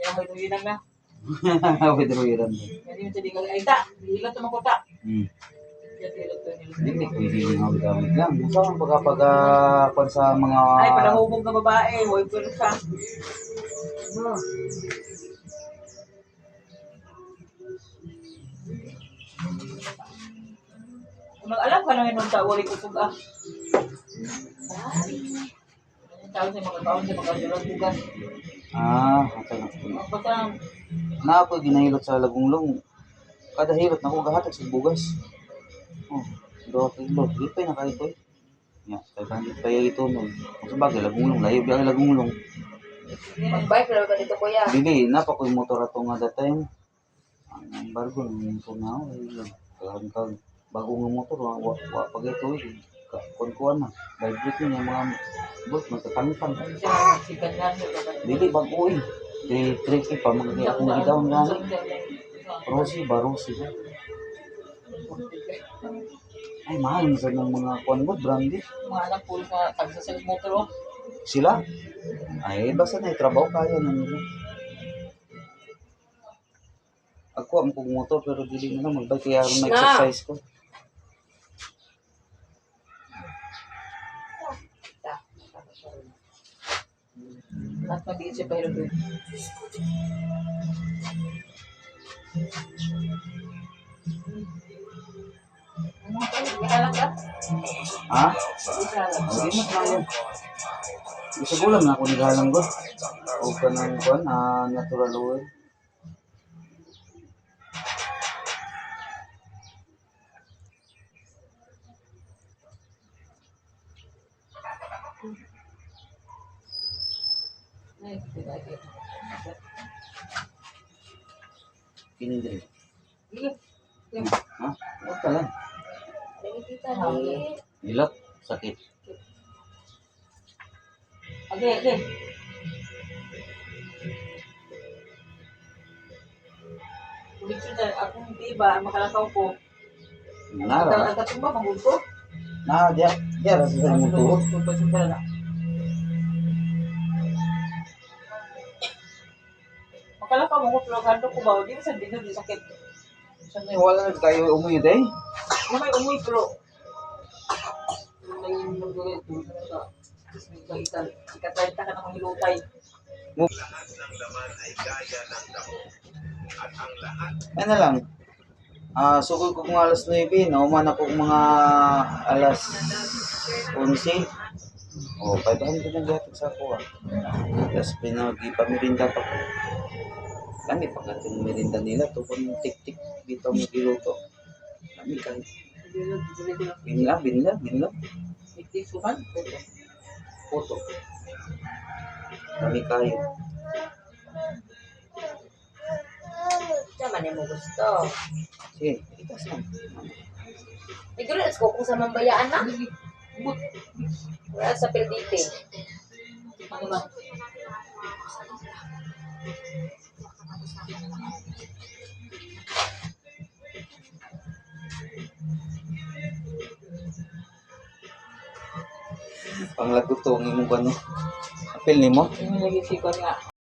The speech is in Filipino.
Yan may tuwinan na. Widruiran. Hindi mo tadi kali ay ta. Ilan to makota. Yan ilan to Hindi pwede yung hawid-hawid lang. Gusto ang pagkapag sa mga... Ay, panahubog ka babae. Huwag ko siya. Mag-alam ka lang yung tao, wali ko tuga. Tao siya magkakaon siya magkakaon bugas. Ito lang. Basta, Na ako ginahilot sa Lagunglong. Kada hilot na ako gahatag sa bugas. Do kilo. Di pa na kahit ko. Ya, kaya pa ito nun. Sa bagay Lagunglong, layo biya Lagunglong. mag-bike lang ka dito kuya. Dili na pa ko yung motor ato nga that time. Ang embargo ng tunaw ay kag bago nga motor wa pag ito kuan na. Vibrate niya mga bot magtatangtang. Sikat na siya. Dili bago eh. Di tricky pa mga ako nagdaon gani. Rosi barosi. Ay mahal sa ng mga kuan mo brandy. Mga anak po sa tagsasal motor. Sila? Ay basta na trabaho kaya na nila. Ako ang kong motor pero dili na lang magbike kaya ron exercise ko. At mag-iit siya pero doon. Ikalang ka? Ha? Ikalang. Hindi mo na yan. Isa gulam na ako naghalang ko. O ka ng kuan, natural oil. Kinindri. Ha? Huwag ka lang. Ilok. Sakit. Okay. Ulit siya, akong iba, makalakaw ko. Nara. Ang ba, mangod ko? Diya rasa sa imong tuhod. Makalakaw mo ko, pero gando ko ba? Di ba sa dino, di sakit. Wala na kayo umuyod eh. May umuy, pero... May nagulay, tulad na sa ikatrenta ka ng hilutay. Ano lang. Sugod ko kung alas 9, nauman ako mga alas 11. 500 ang gatag sa ako Tapos pinag-ipamirinda pa ko. Kami pagdating merinda nila, ito kung tik-tik dito ang giluto. Kami kahit. Binila. Ikisuhan? Puto. Kami kayo. Naman mo gusto. Sige, itas lang. Siguro, ko kung sa mambayaan na. Wala sa Pildite. Ano ba? Panglagot to, ang imong ano. Apil ni mo? Yung lagi sikon nga.